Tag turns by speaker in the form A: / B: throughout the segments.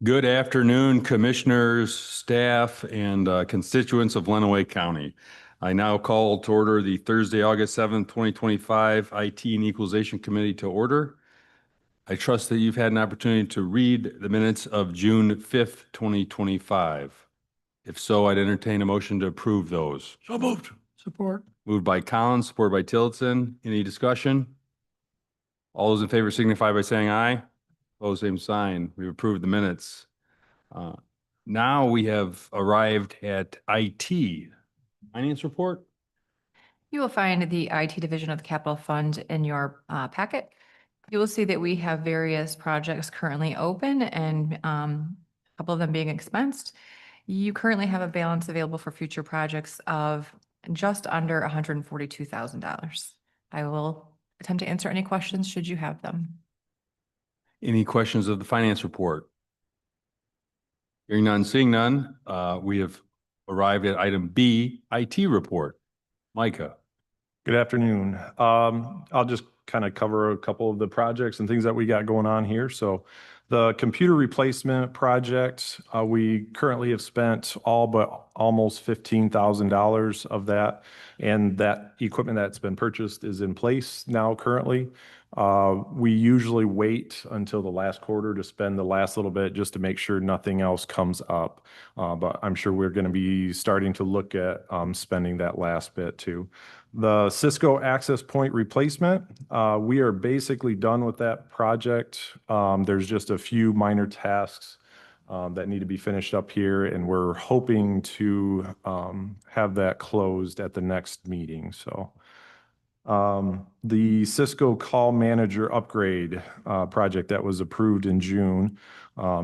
A: Good afternoon, commissioners, staff, and constituents of Lenawee County. I now call to order the Thursday, August 7th, 2025 IT and Equalization Committee to order. I trust that you've had an opportunity to read the minutes of June 5th, 2025. If so, I'd entertain a motion to approve those.
B: So moved. Support.
A: Moved by Collins, supported by Tillotson. Any discussion? All those in favor signify by saying aye. Opposed, same sign. We've approved the minutes. Now we have arrived at IT. Finance report?
C: You will find the IT division of the capital fund in your packet. You will see that we have various projects currently open and a couple of them being expensed. You currently have a balance available for future projects of just under $142,000. I will attempt to answer any questions should you have them.
A: Any questions of the finance report? Hearing none, seeing none, we have arrived at item B, IT report. Micah.
D: Good afternoon. I'll just kind of cover a couple of the projects and things that we got going on here. So the computer replacement project, we currently have spent all but almost $15,000 of that. And that equipment that's been purchased is in place now currently. We usually wait until the last quarter to spend the last little bit just to make sure nothing else comes up. But I'm sure we're going to be starting to look at spending that last bit too. The Cisco access point replacement, we are basically done with that project. There's just a few minor tasks that need to be finished up here, and we're hoping to have that closed at the next meeting. So the Cisco call manager upgrade project that was approved in June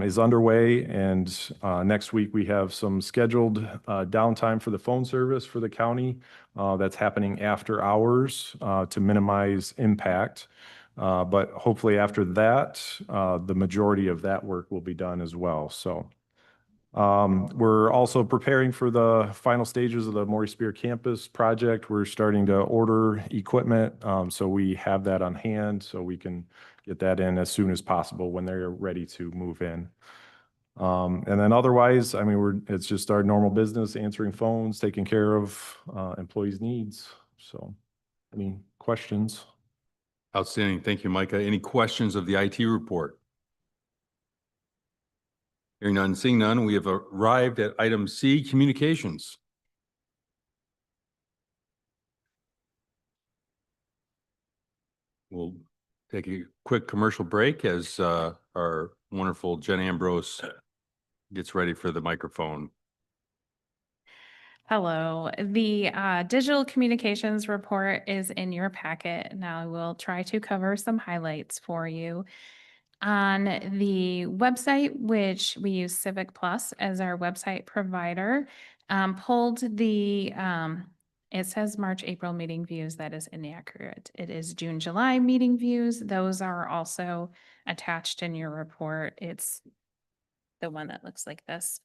D: is underway, and next week we have some scheduled downtime for the phone service for the county that's happening after hours to minimize impact. But hopefully after that, the majority of that work will be done as well. So we're also preparing for the final stages of the Maury Spear campus project. We're starting to order equipment, so we have that on hand so we can get that in as soon as possible when they're ready to move in. And then otherwise, I mean, it's just our normal business, answering phones, taking care of employees' needs. So any questions?
A: Outstanding. Thank you, Micah. Any questions of the IT report? Hearing none, seeing none, we have arrived at item C, communications. We'll take a quick commercial break as our wonderful Jen Ambrose gets ready for the microphone.
E: Hello, the digital communications report is in your packet. Now I will try to cover some highlights for you. On the website, which we use Civic Plus as our website provider, pulled the, it says March, April meeting views. That is inaccurate. It is June, July meeting views. Those are also attached in your report. It's the one that looks like this.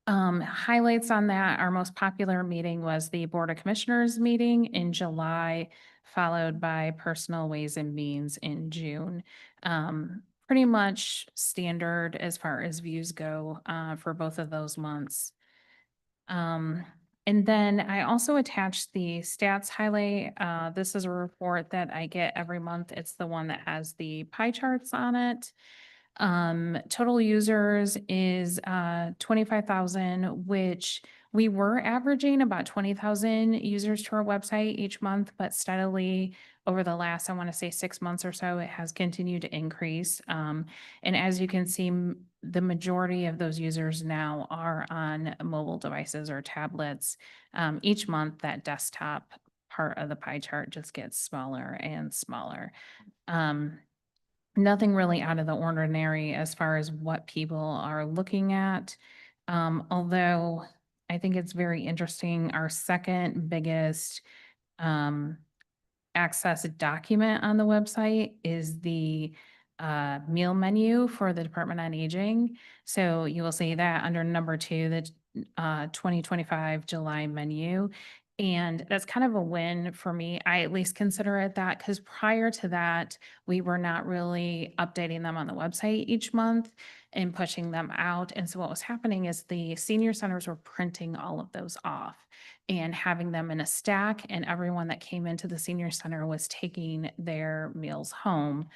E: Highlights on that, our most popular meeting was the Board of Commissioners meeting in July, followed by Personal Ways and Means in June. Pretty much standard as far as views go for both of those months. And then I also attached the stats highlight. This is a report that I get every month. It's the one that has the pie charts on it. Total users is 25,000, which we were averaging about 20,000 users to our website each month, but steadily over the last, I want to say 6 months or so, it has continued to increase. And as you can see, the majority of those users now are on mobile devices or tablets. Each month, that desktop part of the pie chart just gets smaller and smaller. Nothing really out of the ordinary as far as what people are looking at. Although I think it's very interesting, our second biggest access document on the website is the meal menu for the Department on Aging. So you will see that under number 2, the 2025 July menu. And that's kind of a win for me. I at least consider it that, because prior to that, we were not really updating them on the website each month and pushing them out. And so what was happening is the senior centers were printing all of those off and having them in a stack, and everyone that came into the senior center was taking their meals home,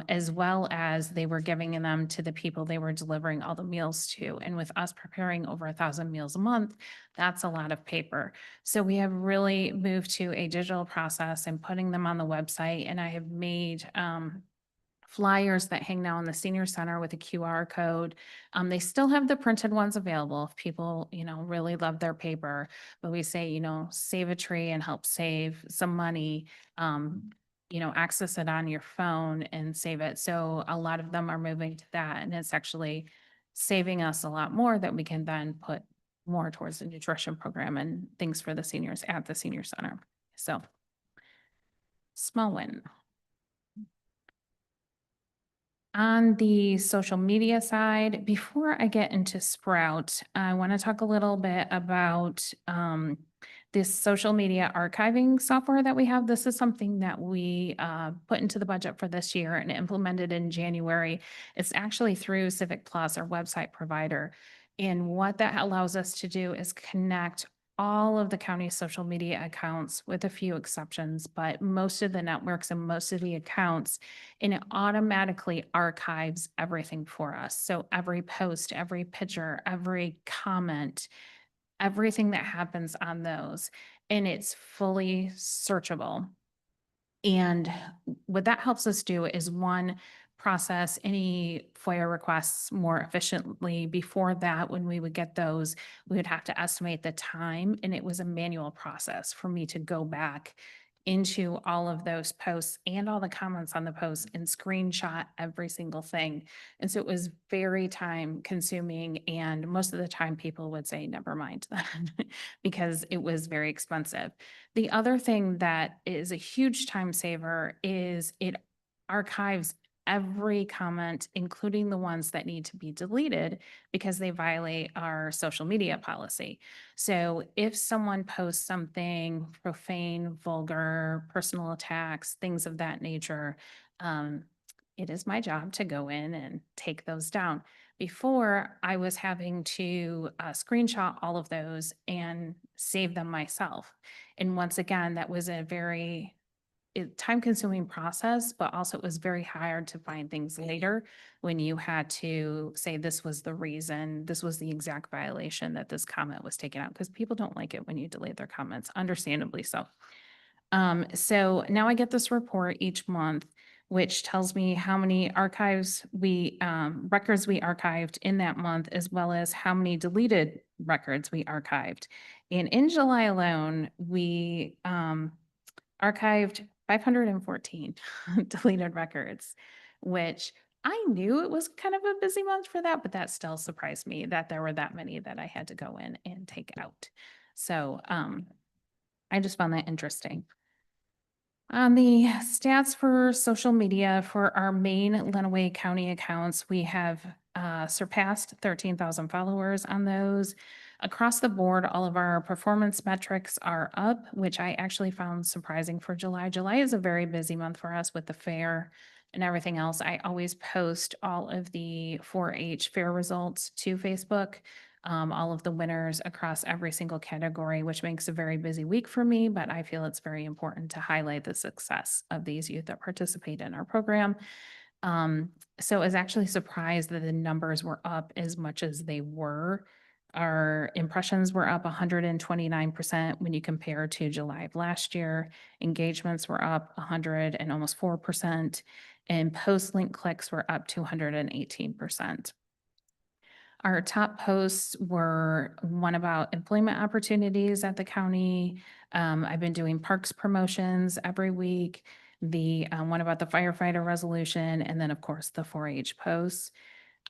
E: as well as they were giving them to the people they were delivering all the meals to. And with us preparing over 1,000 meals a month, that's a lot of paper. So we have really moved to a digital process and putting them on the website. And I have made flyers that hang now in the senior center with a QR code. They still have the printed ones available if people, really love their paper. But we say, save a tree and help save some money. Access it on your phone and save it. So a lot of them are moving to that, and it's actually saving us a lot more that we can then put more towards the nutrition program and things for the seniors at the senior center. So small win. On the social media side, before I get into Sprout, I want to talk a little bit about this social media archiving software that we have. This is something that we put into the budget for this year and implemented in January. It's actually through Civic Plus, our website provider. And what that allows us to do is connect all of the county's social media accounts, with a few exceptions, but most of the networks and most of the accounts, and it automatically archives everything for us. So every post, every picture, every comment, everything that happens on those, and it's fully searchable. And what that helps us do is, one, process any FOIA requests more efficiently. Before that, when we would get those, we would have to estimate the time, and it was a manual process for me to go back into all of those posts and all the comments on the posts and screenshot every single thing. And so it was very time consuming, and most of the time people would say, never mind that, because it was very expensive. The other thing that is a huge time saver is it archives every comment, including the ones that need to be deleted because they violate our social media policy. So if someone posts something profane, vulgar, personal attacks, things of that nature, it is my job to go in and take those down. Before, I was having to screenshot all of those and save them myself. And once again, that was a very time-consuming process, but also it was very hard to find things later when you had to say this was the reason, this was the exact violation that this comment was taken out, because people don't like it when you delete their comments, understandably so. So now I get this report each month, which tells me how many records we archived in that month, as well as how many deleted records we archived. And in July alone, we archived 514 deleted records, which I knew it was kind of a busy month for that, but that still surprised me that there were that many that I had to go in and take out. So I just found that interesting. On the stats for social media for our main Lenawee County accounts, we have surpassed 13,000 followers on those. Across the board, all of our performance metrics are up, which I actually found surprising for July. July is a very busy month for us with the fair and everything else. I always post all of the 4-H fair results to Facebook, all of the winners across every single category, which makes a very busy week for me, but I feel it's very important to highlight the success of these youth that participate in our program. So I was actually surprised that the numbers were up as much as they were. Our impressions were up 129% when you compare to July of last year. Engagements were up 100 and almost 4%, and post-link clicks were up 218%. Our top posts were one about employment opportunities at the county. I've been doing parks promotions every week. The one about the firefighter resolution, and then of course the 4-H posts.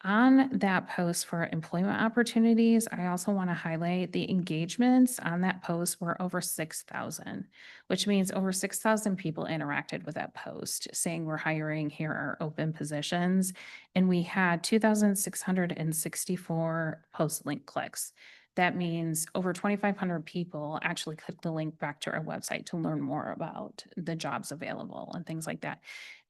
E: On that post for employment opportunities, I also want to highlight the engagements on that post were over 6,000, which means over 6,000 people interacted with that post saying we're hiring, here are open positions. And we had 2,664 post link clicks. that means over 2,500 people actually click the link back to our website to learn more about the jobs available and things like that.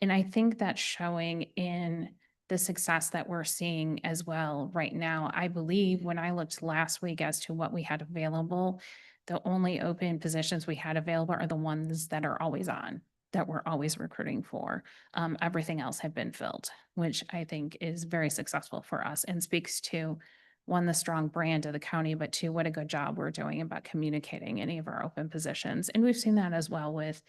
E: And I think that's showing in the success that we're seeing as well right now. I believe when I looked last week as to what we had available, the only open positions we had available are the ones that are always on, that we're always recruiting for. Everything else had been filled, which I think is very successful for us and speaks to, one, the strong brand of the county, but two, what a good job we're doing about communicating any of our open positions. And we've seen that as well with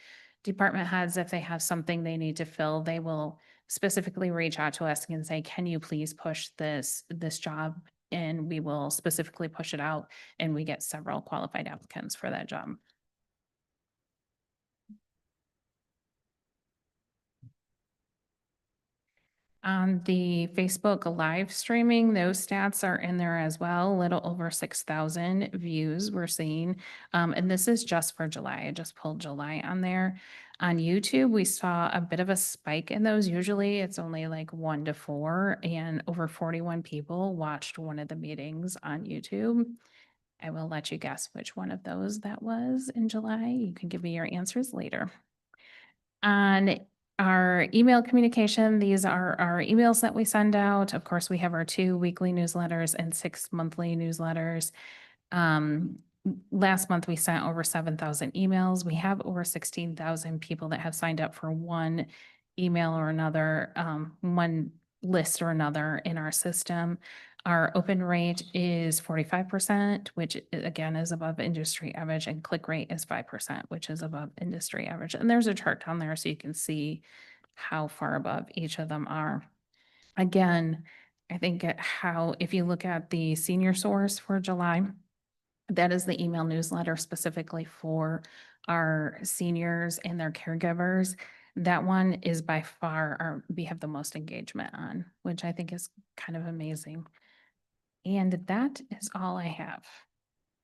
E: department heads. If they have something they need to fill, they will specifically reach out to us and say, can you please push this job? And we will specifically push it out, and we get several qualified applicants for that job. On the Facebook live streaming, those stats are in there as well, a little over 6,000 views we're seeing. And this is just for July. I just pulled July on there. On YouTube, we saw a bit of a spike in those. Usually it's only like 1 to 4, and over 41 people watched one of the meetings on YouTube. I will let you guess which one of those that was in July. You can give me your answers later. On our email communication, these are our emails that we send out. Of course, we have our 2 weekly newsletters and 6 monthly newsletters. Last month, we sent over 7,000 emails. We have over 16,000 people that have signed up for one email or another, one list or another in our system. Our open rate is 45%, which again is above industry average, and click rate is 5%, which is above industry average. And there's a chart down there so you can see how far above each of them are. Again, I think if you look at the senior source for July, that is the email newsletter specifically for our seniors and their caregivers. That one is by far we have the most engagement on, which I think is kind of amazing. And that is all I have.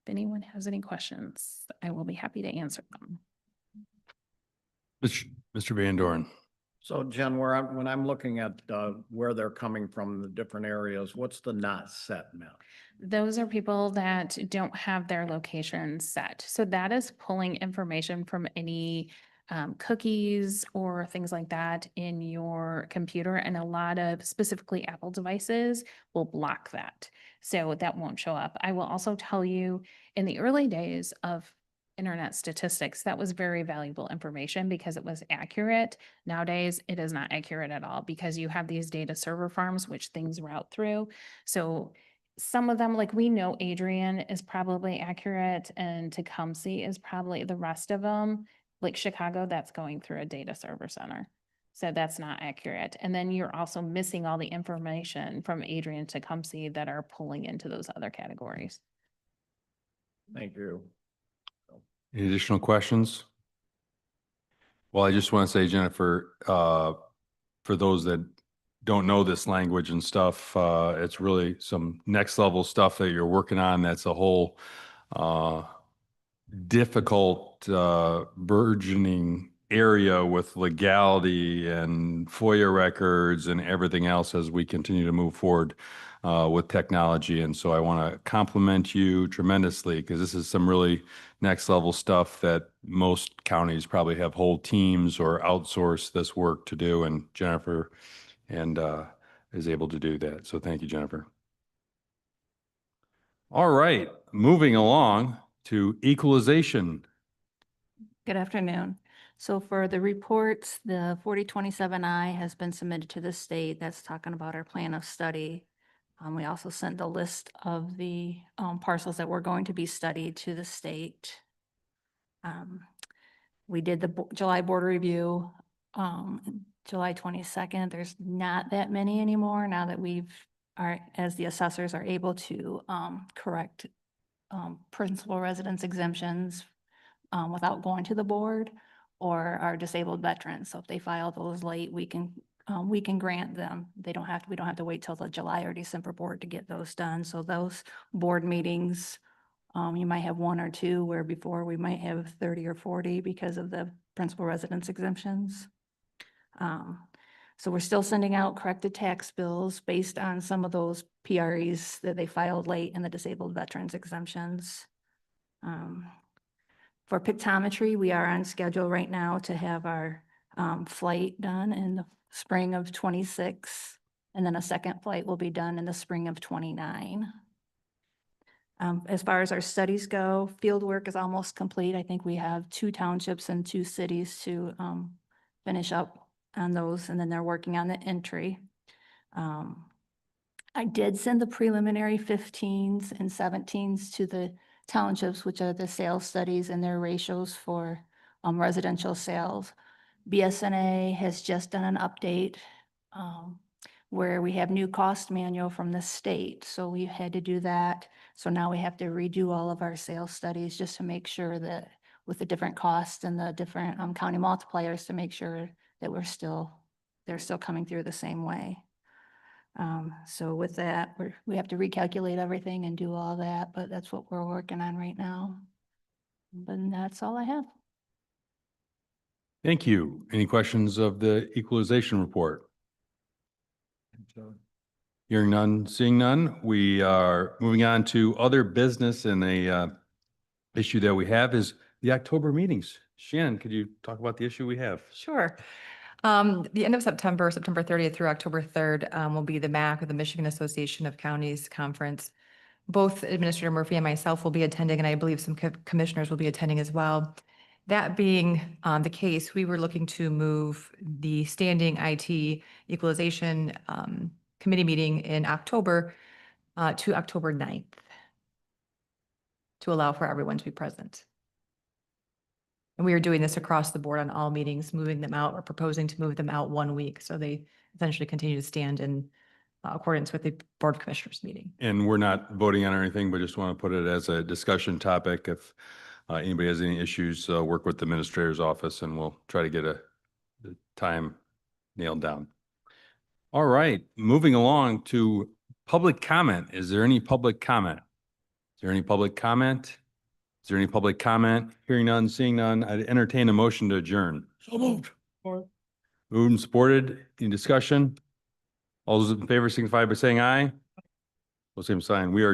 E: If anyone has any questions, I will be happy to answer them.
A: Mr. Van Dorn.
B: So Jen, when I'm looking at where they're coming from, the different areas, what's the not set meant?
E: Those are people that don't have their location set. So that is pulling information from any cookies or things like that in your computer. And a lot of specifically Apple devices will block that. So that won't show up. I will also tell you, in the early days of internet statistics, that was very valuable information because it was accurate. Nowadays, it is not accurate at all because you have these data server farms, which things route through. So some of them, like we know Adrian is probably accurate and Tecumseh is probably, the rest of them, like Chicago, that's going through a data server center. So that's not accurate. And then you're also missing all the information from Adrian to Tecumseh that are pulling into those other categories.
B: Thank you.
A: Any additional questions? Well, I just want to say, Jennifer, for those that don't know this language and stuff, it's really some next level stuff that you're working on. That's a whole difficult burgeoning area with legality and FOIA records and everything else as we continue to move forward with technology. And so I want to compliment you tremendously because this is some really next level stuff that most counties probably have whole teams or outsource this work to do. And Jennifer is able to do that. So thank you, Jennifer. All right, moving along to equalization.
F: Good afternoon. So for the reports, the 4027I has been submitted to the state. That's talking about our plan of study. We also sent a list of the parcels that were going to be studied to the state. We did the July board review, July 22nd. There's not that many anymore now that as the assessors are able to correct principal residence exemptions without going to the board, or our disabled veterans. So if they file those late, we can grant them. We don't have to wait till the July or December board to get those done. So those board meetings, you might have 1 or 2, where before we might have 30 or 40 because of the principal residence exemptions. So we're still sending out corrected tax bills based on some of those PREs that they filed late in the disabled veterans exemptions. For pictometry, we are on schedule right now to have our flight done in the spring of '26. And then a second flight will be done in the spring of '29. As far as our studies go, field work is almost complete. I think we have 2 townships and 2 cities to finish up on those, and then they're working on the entry. I did send the preliminary 15s and 17s to the townships, which are the sales studies and their ratios for residential sales. BSNA has just done an update where we have new cost manual from the state. So we had to do that. So now we have to redo all of our sales studies just to make sure that with the different costs and the different county multipliers to make sure that they're still coming through the same way. So with that, we have to recalculate everything and do all that, but that's what we're working on right now. But that's all I have.
A: Thank you. Any questions of the equalization report? Hearing none, seeing none, we are moving on to other business, and a issue that we have is the October meetings. Shannon, could you talk about the issue we have?
C: Sure. The end of September, September 30th through October 3rd, will be the MAC, or the Michigan Association of Counties Conference. Both Administrator Murphy and myself will be attending, and I believe some commissioners will be attending as well. That being the case, we were looking to move the standing IT equalization committee meeting in October to October 9th to allow for everyone to be present. And we are doing this across the board on all meetings, moving them out or proposing to move them out 1 week. So they essentially continue to stand in accordance with the Board of Commissioners meeting.
A: And we're not voting on anything, but just want to put it as a discussion topic. If anybody has any issues, work with the administrator's office and we'll try to get the time nailed down. All right, moving along to public comment. Is there any public comment? Is there any public comment? Is there any public comment? Hearing none, seeing none, I'd entertain a motion to adjourn. So moved. Moved and supported. Any discussion? All those in favor signify by saying aye. Same sign. We are